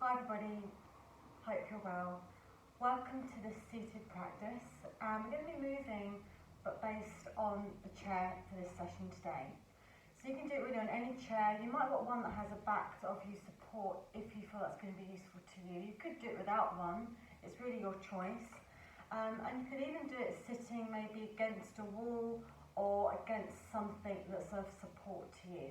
Hi everybody, hope you're well. Welcome to this seated practice. We're going to be moving but based on the chair for this session today. So you can do it really on any chair. You might want one that has a back to offer you support if you feel that's going to be useful to you. You could do it without one, it's really your choice. And you could even do it sitting maybe against a wall or against something that's of support to you.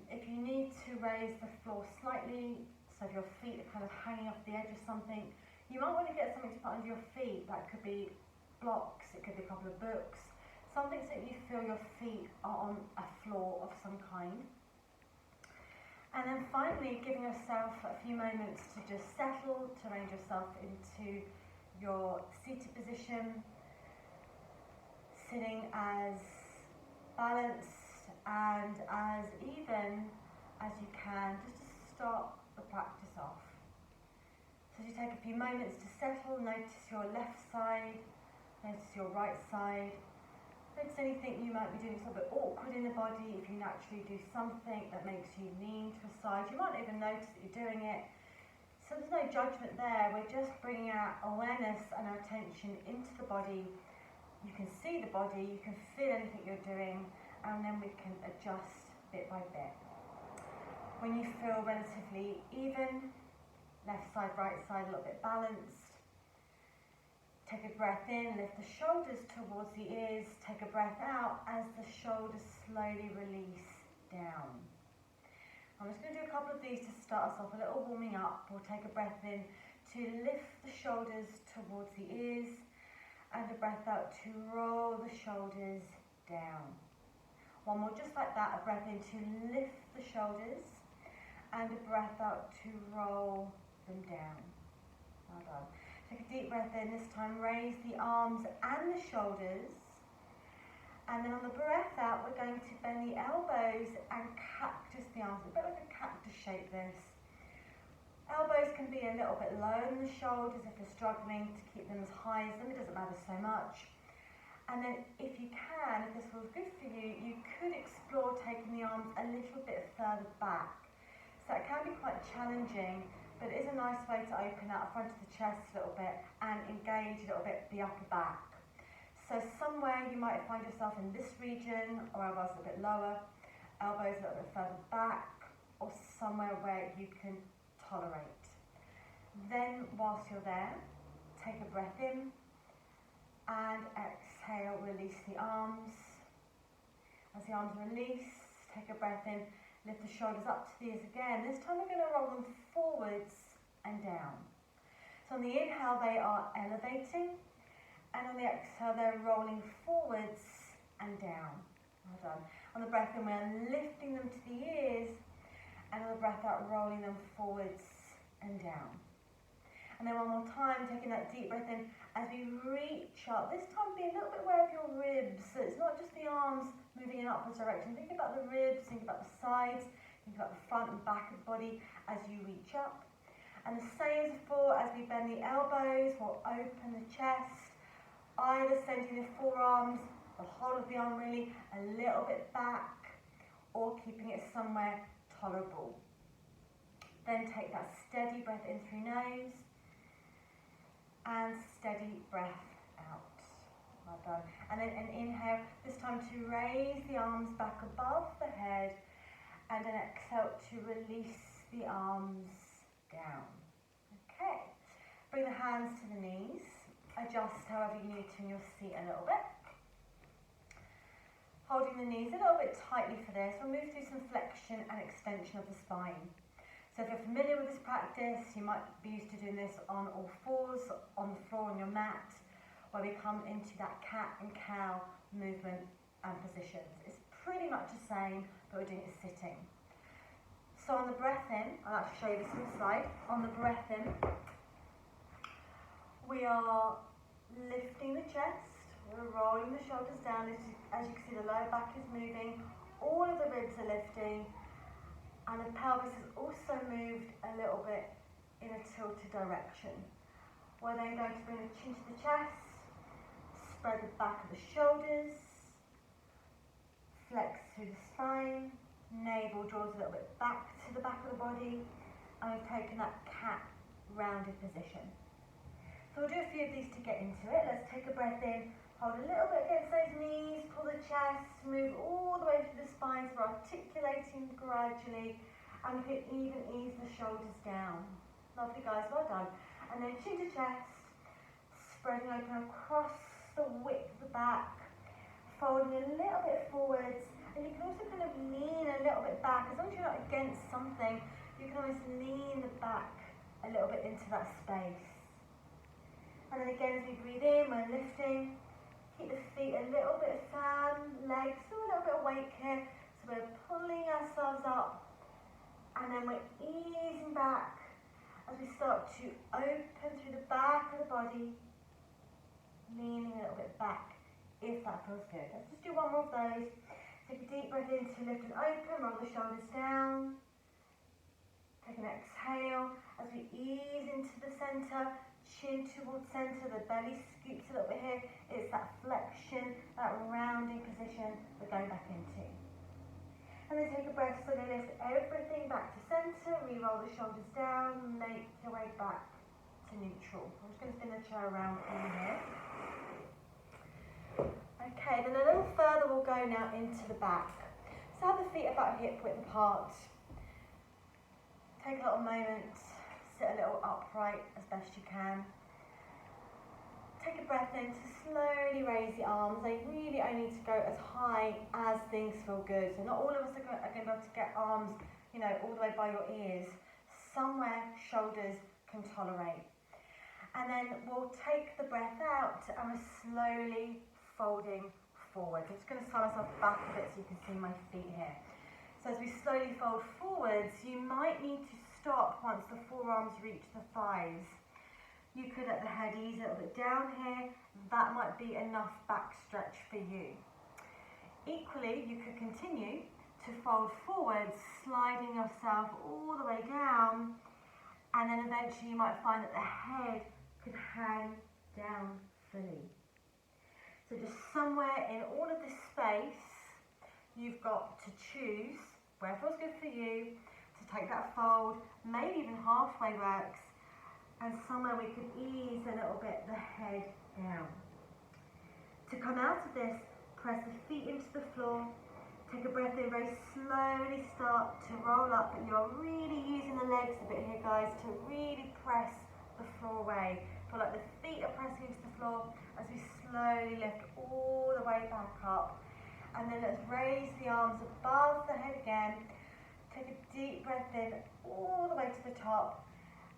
If you need to raise the floor slightly, so if your feet are kind of hanging off the edge of something, you might want to get something to put under your feet. That could be blocks, it could be a couple of books, something so that you feel your feet are on a floor of some kind. And then finally, giving yourself a few moments to just settle, to arrange yourself into your seated position, sitting as balanced and as even as you can, just to start the practice off. So as you take a few moments to settle, notice your left side, notice your right side, notice anything you might be doing that's a bit awkward in the body. If you naturally do something that makes you lean to a side, you might not even notice that you're doing it. So there's no judgment there, we're just bringing our awareness and our attention into the body. You can see the body, you can feel anything you're doing, and then we can adjust bit by bit. When you feel relatively even, left side, right side, a little bit balanced, take a breath in, lift the shoulders towards the ears, take a breath out as the shoulders slowly release down. I'm just going to do a couple of these to start us off, a little warming up. We'll take a breath in to lift the shoulders towards the ears, and a breath out to roll the shoulders down. One more just like that, a breath in to lift the shoulders, and a breath out to roll them down. Well done. Take a deep breath in, this time raise the arms and the shoulders, and then on the breath out we're going to bend the elbows and cactus the arms, a bit like a cactus shape this. Elbows can be a little bit lower than the shoulders if you're struggling to keep them as high as them, it doesn't matter so much. And then if you can, if this feels good for you, you could explore taking the arms a little bit further back. So it can be quite challenging, but it is a nice way to open out the front of the chest a little bit and engage a little bit the upper back. So somewhere you might find yourself in this region, or elbows a bit lower, elbows a little bit further back, or somewhere where you can tolerate. Then whilst you're there, take a breath in and exhale, release the arms. As the arms release, take a breath in, lift the shoulders up to the ears again. This time we're going to roll them forwards and down. So on the inhale they are elevating, and on the exhale they're rolling forwards and down. Well done. On the breath in we're lifting them to the ears, and on the breath out rolling them forwards and down. And then one more time, taking that deep breath in as we reach up. This time be a little bit aware of your ribs. So it's not just the arms moving in upwards direction. Think about the ribs, think about the sides, think about the front and back of the body as you reach up. And the same as before, as we bend the elbows, we'll open the chest, either sending the forearms, the whole of the arm really, a little bit back, or keeping it somewhere tolerable. Then take that steady breath in through nose, and steady breath out. Well done. And then an inhale, this time to raise the arms back above the head, and an exhale to release the arms down. Okay, bring the hands to the knees, adjust however you need to in your seat a little bit. Holding the knees a little bit tightly for this, we'll move through some flexion and extension of the spine. So if you're familiar with this practice, you might be used to doing this on all fours, on the floor on your mat, where we come into that cat and cow movement and positions. It's pretty much the same, but we're doing it sitting. So on the breath in, I'll actually show you this on the slide. On the breath in, we are lifting the chest, we're rolling the shoulders down. As you can see, the lower back is moving, all of the ribs are lifting, and the pelvis has also moved a little bit in a tilted direction. We're then going to bring the chin to the chest, spread the back of the shoulders, flex through the spine, navel draws a little bit back to the back of the body, and we've taken that cat rounded position. So we'll do a few of these to get into it. Let's take a breath in, hold a little bit against those knees, pull the chest, move all the way through the spine, so we're articulating gradually, and we can even ease the shoulders down. Lovely guys, well done. And then chin to chest, spreading open across the width of the back, folding a little bit forwards, and you can also kind of lean a little bit back. As long as you're not against something, you can always lean the back a little bit into that space. And then again, as we breathe in, we're lifting. Keep the feet a little bit firm, legs, still a little bit of weight here. So we're pulling ourselves up, and then we're easing back as we start to open through the back of the body, leaning a little bit back if that feels good. Let's just do one more of those. Take a deep breath in to lift and open, roll the shoulders down. Take an exhale as we ease into the centre, chin towards centre, the belly scoops a little bit here. It's that flexion, that rounding position we're going back into. And then take a breath, slowly lift everything back to centre, re-roll the shoulders down, make your way back to neutral. I'm just going to spin the chair around for you here. Okay, then a little further we'll go now into the back. So have the feet about hip width apart. Take a little moment, sit a little upright as best you can. Take a breath in to slowly raise the arms. They really only need to go as high as things feel good. So not all of us are going to be able to get arms, all the way by your ears. Somewhere shoulders can tolerate. And then we'll take the breath out and we're slowly folding forward. I'm just going to slide myself back a bit so you can see my feet here. So as we slowly fold forwards, you might need to stop once the forearms reach the thighs. You could let the head ease a little bit down here. That might be enough back stretch for you. Equally, you could continue to fold forwards, sliding yourself all the way down, and then eventually you might find that the head could hang down fully. So just somewhere in all of this space, you've got to choose where feels good for you to take that fold, maybe even halfway works, and somewhere we could ease a little bit the head down. To come out of this, press the feet into the floor, take a breath in, very slowly start to roll up, but you're really using the legs a bit here guys to really press the floor away. Feel like the feet are pressing into the floor as we slowly lift all the way back up. And then let's raise the arms above the head again. Take a deep breath in all the way to the top.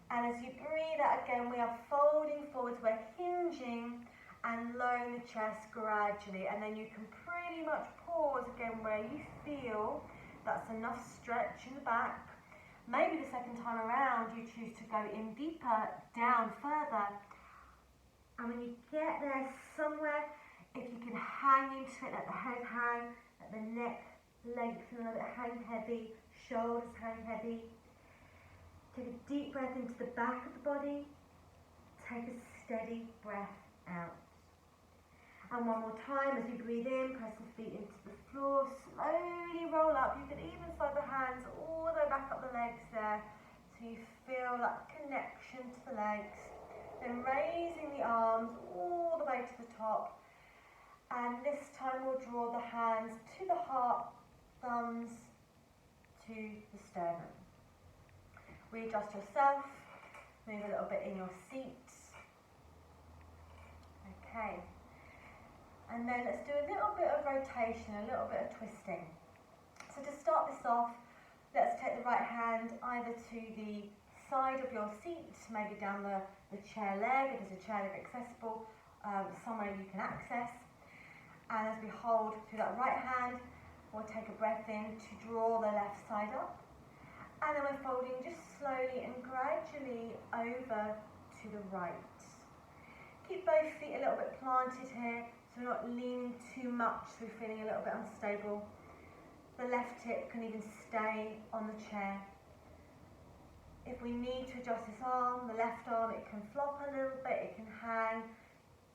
And as you breathe out again, we are folding forwards, we're hinging and lowering the chest gradually. And then you can pretty much pause again where you feel that's enough stretch in the back. Maybe the second time around you choose to go in deeper, down further. And when you get there somewhere, if you can hang into it, let the head hang, let the neck lengthen, let it hang heavy, shoulders hang heavy. Take a deep breath into the back of the body. Take a steady breath out. And one more time as you breathe in, press the feet into the floor, slowly roll up. You can even slide the hands all the way back up the legs there so you feel that connection to the legs. Then raising the arms all the way to the top. And this time we'll draw the hands to the heart, thumbs to the sternum. Readjust yourself, move a little bit in your seat. Okay. And then let's do a little bit of rotation, a little bit of twisting. So to start this off, let's take the right hand either to the side of your seat, maybe down the chair leg, if there's a chair leg accessible, somewhere you can access. And as we hold through that right hand, we'll take a breath in to draw the left side up. And then we're folding just slowly and gradually over to the right. Keep both feet a little bit planted here, so we're not leaning too much, so we're feeling a little bit unstable. The left hip can even stay on the chair. If we need to adjust this arm, the left arm, it can flop a little bit, it can hang,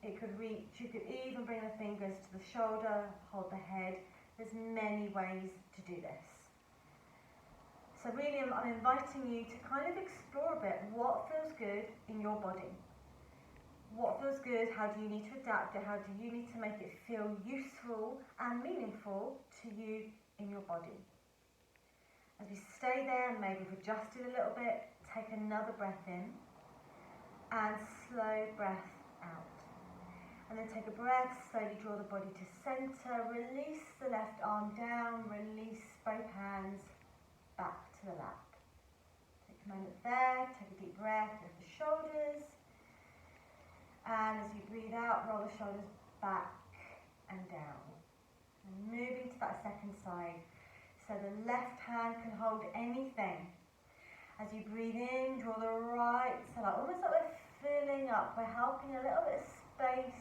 it could reach, you could even bring the fingers to the shoulder, hold the head. There's many ways to do this. So really I'm inviting you to kind of explore a bit what feels good in your body. What feels good, how do you need to adapt it, how do you need to make it feel useful and meaningful to you in your body. As we stay there and maybe we've adjusted a little bit, take another breath in and slow breath out. And then take a breath, slowly draw the body to centre, release the left arm down, release both hands back to the lap. Take a moment there, take a deep breath, lift the shoulders. And as you breathe out, roll the shoulders back and down. And moving to that second side. So the left hand can hold anything. As you breathe in, draw the right side up. Almost like we're filling up. We're helping a little bit of space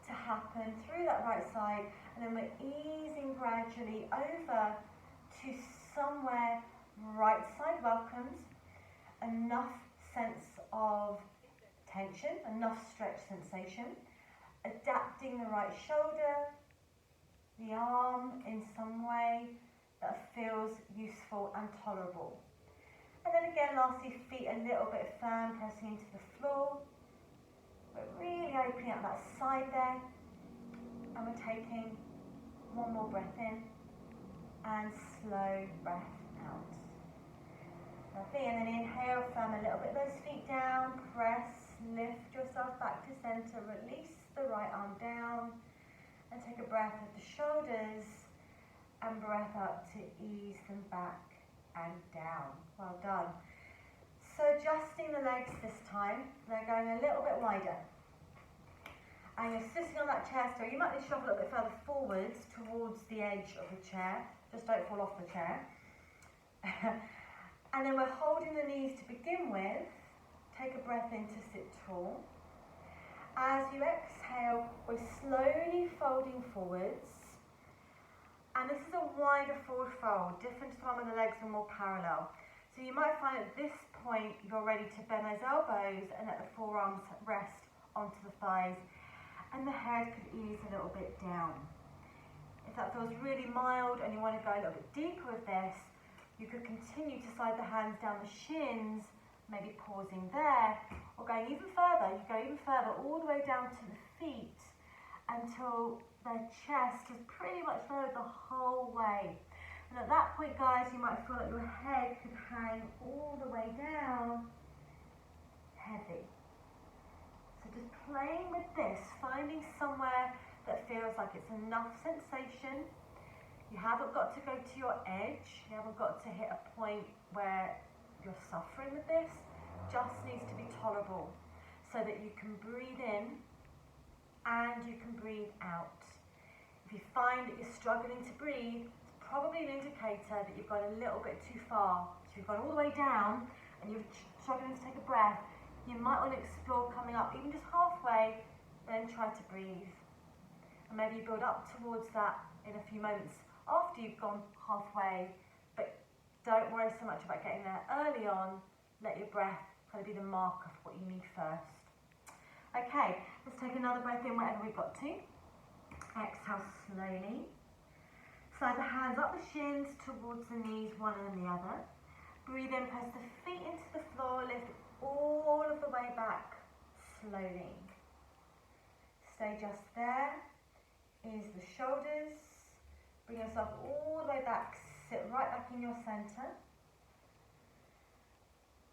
to happen through that right side. And then we're easing gradually over to somewhere right side welcomes. Enough sense of tension, enough stretch sensation, adapting the right shoulder, the arm in some way that feels useful and tolerable. And then again, lastly, feet a little bit firm, pressing into the floor. We're really opening up that side there, and we're taking one more breath in and slow breath out. Lovely, and then inhale, firm a little bit those feet down, press. Lift yourself back to centre, release the right arm down and take a breath at the shoulders and breath out to ease them back and down. Well done. So adjusting the legs this time, they're going a little bit wider. And you're sitting on that chair still. You might need to shuffle a little bit further forwards towards the edge of the chair. Just don't fall off the chair. And then we're holding the knees to begin with. Take a breath in to sit tall. As you exhale, we're slowly folding forwards. And this is a wider forward fold, different to the one where the legs are more parallel. So you might find at this point you're ready to bend those elbows and let the forearms rest onto the thighs. And the head could ease a little bit down. If that feels really mild and you want to go a little bit deeper with this, you could continue to slide the hands down the shins, maybe pausing there, or going even further. You go even further, all the way down to the feet until their chest is pretty much lowered the whole way. And at that point, guys, you might feel that your head could hang all the way down, heavy. So just playing with this, finding somewhere that feels like it's enough sensation. You haven't got to go to your edge. You haven't got to hit a point where you're suffering with this. Just needs to be tolerable so that you can breathe in and you can breathe out. If you find that you're struggling to breathe, it's probably an indicator that you've gone a little bit too far. So you've gone all the way down and you're struggling to take a breath. You might want to explore coming up even just halfway, then try to breathe. And maybe you build up towards that in a few moments after you've gone halfway, but don't worry so much about getting there early on. Let your breath kind of be the mark of what you need first. Okay, let's take another breath in wherever we've got to. Exhale slowly. Slide the hands up the shins towards the knees, one and the other. Breathe in, press the feet into the floor, lift all of the way back slowly. Stay just there. Ease the shoulders. Bring yourself all the way back. Sit right back in your centre.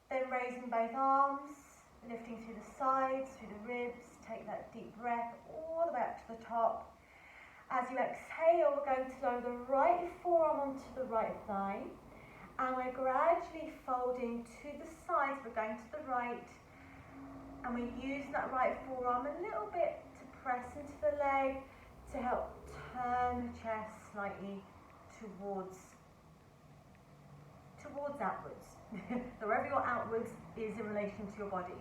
Then raising both arms, lifting through the sides, through the ribs. Take that deep breath all the way up to the top. As you exhale, we're going to lower the right forearm onto the right thigh. And we're gradually folding to the sides. We're going to the right. And we're using that right forearm a little bit to press into the leg to help turn the chest slightly towards outwards. So wherever your outwards is in relation to your body.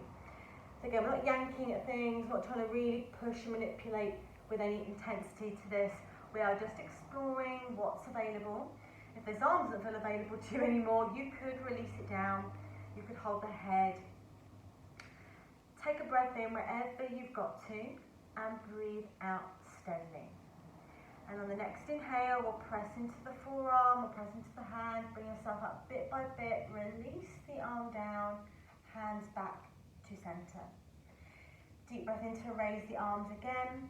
So again, we're not yanking at things, we're not trying to really push and manipulate with any intensity to this. We are just exploring what's available. If those arms don't feel available to you anymore, you could release it down. You could hold the head. Take a breath in wherever you've got to and breathe out steadily. And on the next inhale, we'll press into the forearm, we'll press into the hand, bring yourself up bit by bit, release the arm down, hands back to center. Deep breath in to raise the arms again.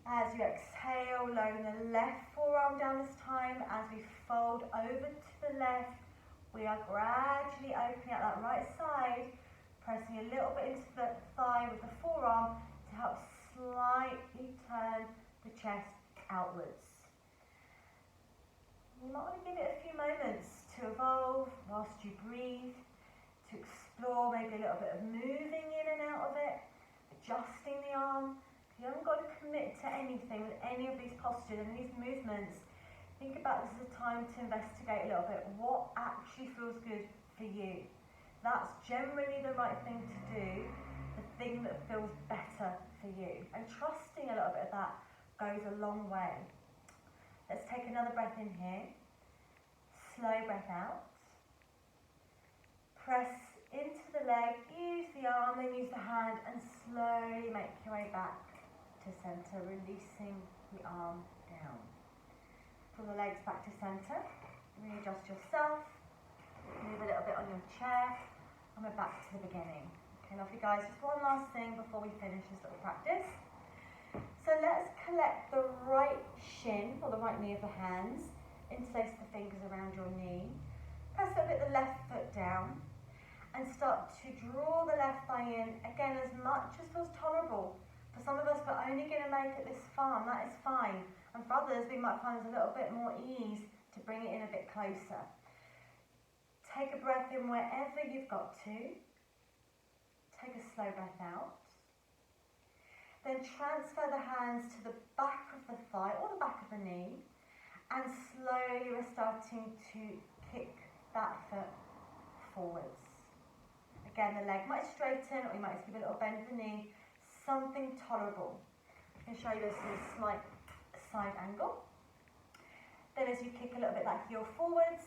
As you exhale, lowering the left forearm down this time. As we fold over to the left, we are gradually opening up that right side, pressing a little bit into the thigh with the forearm to help slightly turn the chest outwards. You might want to give it a few moments to evolve whilst you breathe, to explore maybe a little bit of moving in and out of it, adjusting the arm. You haven't got to commit to anything with any of these postures and these movements. Think about this as a time to investigate a little bit what actually feels good for you. That's generally the right thing to do, the thing that feels better for you. And trusting a little bit of that goes a long way. Let's take another breath in here. Slow breath out. Press into the leg, use the arm, then use the hand, and slowly make your way back to center, releasing the arm down. Pull the legs back to center. Readjust yourself. Move a little bit on your chair, and we're back to the beginning. Okay, lovely guys, just one last thing before we finish this little practice. So let's collect the right shin, or the right knee of the hands, interlace the fingers around your knee, press a bit the left foot down, and start to draw the left thigh in, again as much as feels tolerable. For some of us, we're only going to make it this far, and that is fine. And for others, we might find there's a little bit more ease to bring it in a bit closer. Take a breath in wherever you've got to. Take a slow breath out. Then transfer the hands to the back of the thigh or the back of the knee, and slowly we're starting to kick that foot forwards. Again, the leg might straighten, or you might just give a little bend of the knee, something tolerable. I can show you this in a slight side angle. Then as you kick a little bit that heel forwards,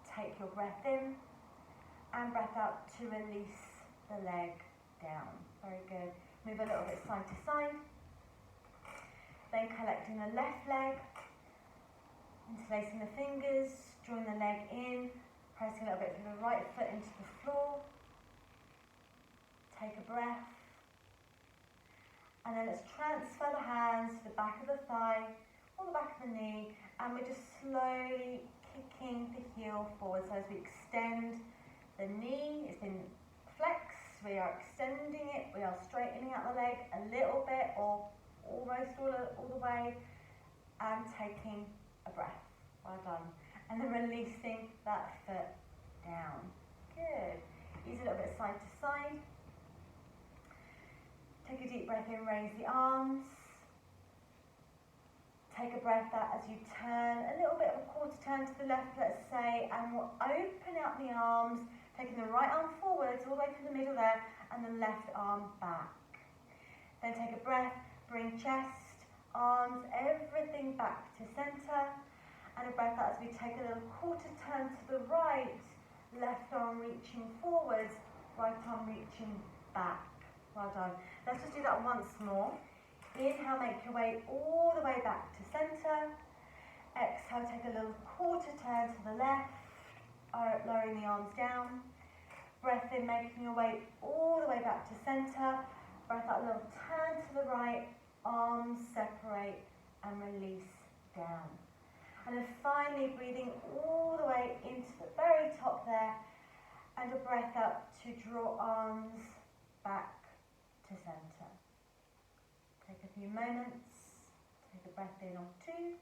take your breath in and breath out to release the leg down. Very good. Move a little bit side to side. Then collecting the left leg, interlacing the fingers, drawing the leg in, pressing a little bit through the right foot into the floor. Take a breath. And then let's transfer the hands to the back of the thigh or the back of the knee, and we're just slowly kicking the heel forward. So as we extend the knee, it's been flexed. We are extending it, we are straightening out the leg a little bit or almost all the way, and taking a breath. Well done. And then releasing that foot down. Good. Ease a little bit side to side. Take a deep breath in, raise the arms. Take a breath out as you turn, a little bit of a quarter turn to the left, let's say, and we'll open out the arms, taking the right arm forwards all the way to the middle there, and the left arm back. Then take a breath, bring chest, arms, everything back to center, and a breath out as we take a little quarter turn to the right, left arm reaching forwards, right arm reaching back. Well done. Let's just do that once more. Inhale, make your way all the way back to center. Exhale, take a little quarter turn to the left, lowering the arms down. Breath in, making your way all the way back to center. Breath out, a little turn to the right, arms separate and release down. And then finally breathing all the way into the very top there, and a breath out to draw arms back to center. Take a few moments, take a breath in or two.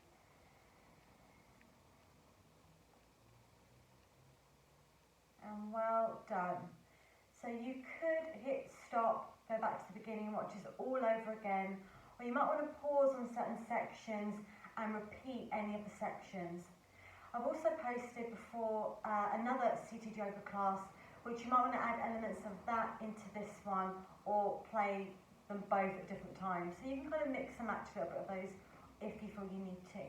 And well done. So you could hit stop, go back to the beginning and watch this all over again, or you might want to pause on certain sections and repeat any of the sections. I've also posted before another seated yoga class, which you might want to add elements of that into this one, or play them both at different times. So you can kind of mix and match a little bit of those if you feel you need to.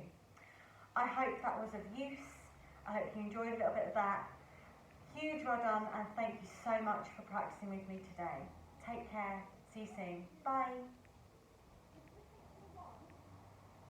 I hope that was of use. I hope you enjoyed a little bit of that. Huge well done, and thank you so much for practicing with me today. Take care. See you soon. Bye.